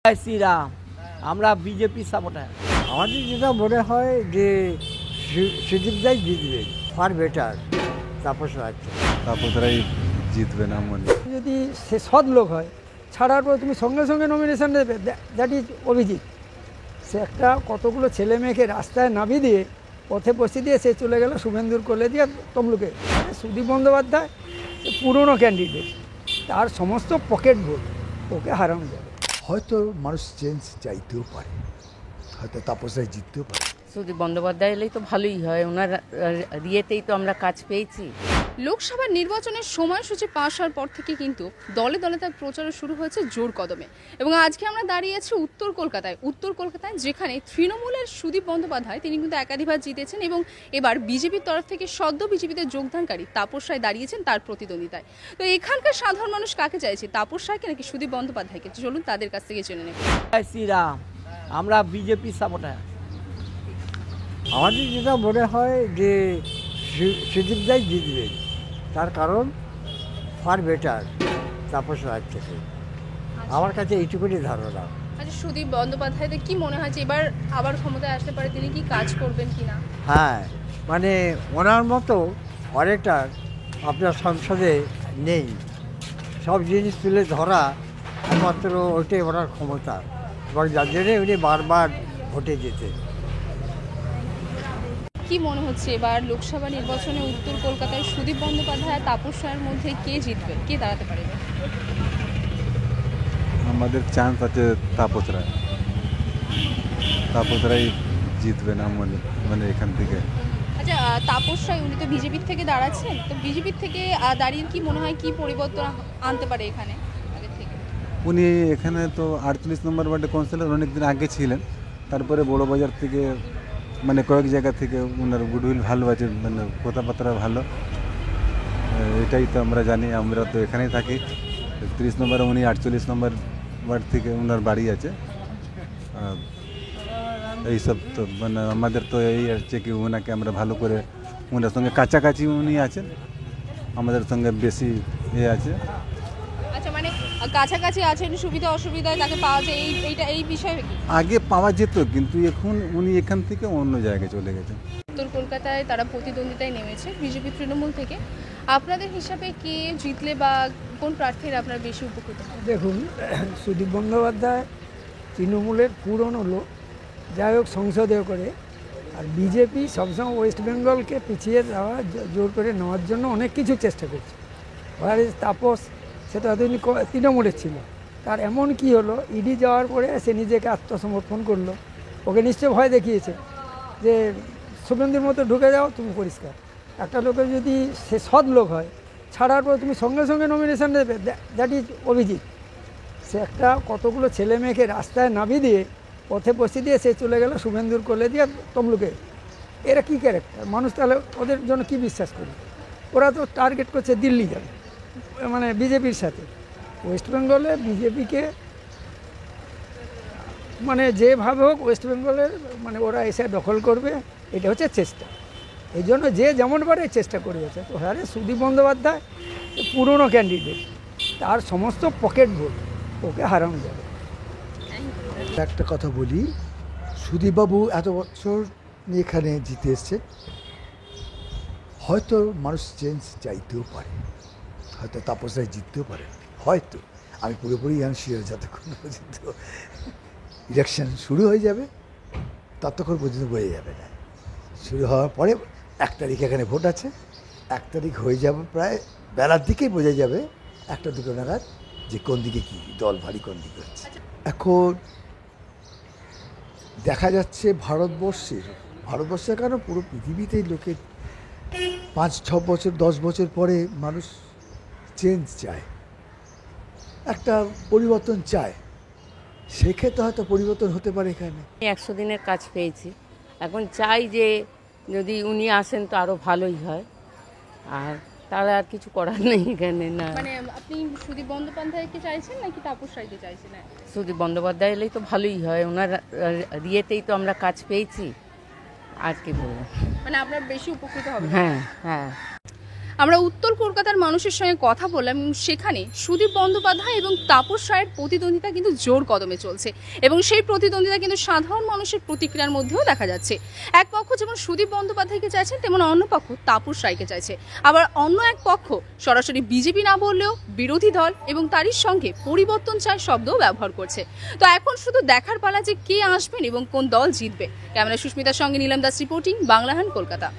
জয় শ্রীরাম। আমরা BJP supporter. আমাদের যেটা মনে হয় যে সুদীপদাই জিতবে, ফার বেটার। তাপস রায় তাপসরাই জিতবে না মনে। যদি সে সৎ লোক হয়, ছাড়ার পর তুমি সঙ্গে সঙ্গে নমিনেশন দেবে, দ্যাট ইজ অভিজিৎ। সে একটা কতগুলো ছেলে মেয়েকে রাস্তায় নামিয়ে দিয়ে পথে বসিয়ে দিয়ে সে চলে গেল শুভেন্দুর কোলে দিয়ে তমলুকে। সুদীপ বন্দ্যোপাধ্যায় পুরনো ক্যান্ডিডেট, তার সমস্ত পকেট ভোট, ওকে হারানো যাবে। হয়তো মানুষ চেঞ্জ চাইতেও পারে, হয়তো তাপস রায় জিততেও পারে। সুদীপ বন্দ্যোপাধ্যায় এলেই তো ভালোই হয়, ওনার ইয়েতেই তো আমরা কাজ পেয়েছি। লোকসভা নির্বাচনের সময়সূচি পাশ হওয়ার পর থেকে কিন্তু দলে দলে তার প্রচারও শুরু হয়েছে জোর কদমে। এবং আজকে আমরা দাঁড়িয়ে আছি উত্তর কলকাতায়, যেখানে তৃণমূলের সুদীপ বন্দ্যোপাধ্যায় তিনি কিন্তু একাধিকবার জিতেছেন এবং এবার বিজেপির তরফ থেকে সদ্য বিজেপিতে যোগদানকারী তাপস রায় দাঁড়িয়েছেন তার প্রতিদ্বন্দ্বিতায়। তো এখানকার সাধারণ মানুষ কাকে চাইছে, তাপস রায়কে নাকি সুদীপ বন্দ্যোপাধ্যায়কে? চলুন তাদের কাছ থেকে জেনে নেব। জয় শ্রীরাম। আমরা বিজেপি সাপোর্টার। আমাদের যেটা মনে হয় যে সুদীপদাই জিতবে, তার কারণ ফার বেটার তাপস রায় থেকে। আমার কাছে এইটুকুনি ধারণা। আচ্ছা, সুদীপ বন্দ্যোপাধ্যায়দের কি মনে হয় যে এবার আবার ক্ষমতায় আসতে পারে, তিনি কি কাজ করবেন কিনা? হ্যাঁ, মানে ওনার মতো অনেকটার আপনার সংসদে নেই। সব জিনিস তুলে ধরা একমাত্র ওইটাই ওনার ক্ষমতা, এবং যার জন্যে উনি বারবার ভোটে যেতেন। কি মনে হচ্ছে এবার লোকসভা নির্বাচনে উত্তর কলকাতায় সুদীপ বন্দ্যোপাধ্যায় আর তাপস রায়ের মধ্যে কে জিতবে, কে দাঁড়াতে পারে? আমাদের চান্স আছে তাপসরাই জিতবে না মানে এখান থেকে। আচ্ছা, তাপস রায় উনি তো বিজেপির থেকে দাঁড়াচ্ছেন, তো বিজেপির থেকে দাঁড়িয়ে কি মনে হয় কি পরিবর্তন আনতে পারে এখানে আগের থেকে? উনি এখানে তো 48 নম্বর ওয়ার্ডে কাউন্সিলর অনেকদিন আগে ছিলেন, তারপরে বড় বাজার থেকে মানে কয়েক জায়গা থেকে ওনার গুডউইল ভালো আছে, মানে কথাবার্তা ভালো। এটাই তো আমরা জানি, আমরা তো এখানেই থাকি। 30 নম্বরে উনি 48 নম্বর ওয়ার্ড থেকে ওনার বাড়ি আছে। এইসব তো মানে আমাদের তো এই আছে কি ওনাকে আমরা ভালো করে, ওনার সঙ্গে কাছাকাছি উনি আছেন, আমাদের সঙ্গে বেশি আছে। আচ্ছা, মানে কাছাকাছি আছেন, সুবিধা অসুবিধায় তাকে পাওয়া যায়, এই বিষয়ে কি? আগে পাওয়া যেত, কিন্তু এখন উনি এখান থেকে অন্য জায়গায় চলে গেছেন। উত্তর কলকাতায় তারা প্রতিদ্বন্দ্বিতায় নেমেছে বিজেপি তৃণমূল থেকে। আপনাদের হিসাবে কে জিতলে বা কোন প্রার্থীর আপনার বেশি উপকৃত হবে? দেখুন, সুদীপ বন্দ্যোপাধ্যায় তৃণমূলের পুরনো লোক, যাই হোক সংসদেও করে। আর বিজেপি সবসময় ওয়েস্ট বেঙ্গলকে পিছিয়ে দেওয়া, জোর করে নেওয়ার জন্য অনেক কিছু চেষ্টা করছে। আর তাপস সেটা এতদিন তৃণমূলের ছিল, তার এমন কি হলো, ইডি যাওয়ার পরে সে নিজেকে আত্মসমর্পণ করলো। ওকে নিশ্চয় ভয় দেখিয়েছে যে শুভেন্দুর মতো ঢুকে যাও, তুমি পরিষ্কার। একটা লোকের যদি সে সৎ লোক হয়, ছাড়ার পর তুমি সঙ্গে সঙ্গে নমিনেশন দেবে, দ্যাট ইজ অভিজিৎ। সে একটা কতগুলো ছেলে মেয়েকে রাস্তায় নামিয়ে দিয়ে পথে বসিয়ে দিয়ে সে চলে গেল শুভেন্দুর কোলে দিয়ে তমলুকে। এরা কী ক্যারেক্টার মানুষ? তাহলে ওদের জন্য কি বিশ্বাস করি? ওরা তো টার্গেট করছে দিল্লি যাবে, মানে বিজেপির সাথে। ওয়েস্ট বেঙ্গলে বিজেপিকে মানে যেভাবে হোক ওয়েস্ট বেঙ্গলের মানে ওরা এসে দখল করবে, এটা হচ্ছে চেষ্টা। এই জন্য যে যেমন পারে চেষ্টা করে যাচ্ছে। তো হ্যাঁ, সুদীপ বন্দ্যোপাধ্যায় পুরনো ক্যান্ডিডেট, তার সমস্ত পকেট ভোট, ওকে হারানো যাবে। একটা কথা বলি, সুদীপবাবু এত বছর এখানে জিতে এসছে, হয়তো মানুষ চেঞ্জ চাইতেও পারে, হয়তো তাপস রায় জিততেও পারে। হয়তো আমি পুরোপুরি শিওর, যতক্ষণ পর্যন্ত ইলেকশন শুরু হয়ে যাবে ততক্ষণ পর্যন্ত বোঝা যাবে না। শুরু হওয়ার পরে 1 তারিখ এখানে ভোট আছে, 1 তারিখ হয়ে যাবে, প্রায় বেলার দিকেই বোঝা যাবে 1টা-2টো নাগাদ যে কোন দিকে কী দল ভারী, কোন দিকে হচ্ছে। এখন দেখা যাচ্ছে ভারতবর্ষের কেন পুরো পৃথিবীতেই লোকে 5-6 বছর 10 বছর পরে মানুষ চেঞ্জ চায়, একটা পরিবর্তন চায়। সেক্ষেত্রে হয়তো পরিবর্তন হতে পারে এখানে। 100 দিনের কাজ পেয়েছি, এখন চাই যে যদি উনি আসেন তো আরও ভালোই হয়। আর তাহলে আর কিছু করার নেই এখানে। না, মানে আপনি সুদীপ বন্দ্যোপাধ্যায়কে চাইছেন নাকি তাপস রায়কে চাইছেন? সুদীপ বন্দ্যোপাধ্যায় এলেই তো ভালোই হয়, ওনার ইয়েতেই তো আমরা কাজ পেয়েছি। আর কি বলবো, মানে আপনার বেশি উপকৃত হবে? হ্যাঁ হ্যাঁ। আমরা উত্তর কলকাতার মানুষের সঙ্গে কথা বললাম এবং সেখানে সুদীপ বন্দ্যোপাধ্যায় এবং তাপস রায়ের প্রতিদ্বন্দ্বিতা কিন্তু জোর কদমে চলছে এবং সেই প্রতিদ্বন্দ্বিতা কিন্তু সাধারণ মানুষের প্রতিক্রিয়ার মধ্যেও দেখা যাচ্ছে। এক পক্ষ যেমন সুদীপ বন্দ্যোপাধ্যায়কে চাইছেন, তেমন অন্য পক্ষ তাপস রায়কে চাইছে। আবার অন্য এক পক্ষ সরাসরি বিজেপি না বললেও বিরোধী দল এবং তারই সঙ্গে পরিবর্তন চায় শব্দও ব্যবহার করছে। তো এখন শুধু দেখার পালা যে কে আসবেন এবং কোন দল জিতবে। ক্যামেরা সুস্মিতার সঙ্গে নীলাম দাস রিপোর্টিং, বাংলাহান, কলকাতা।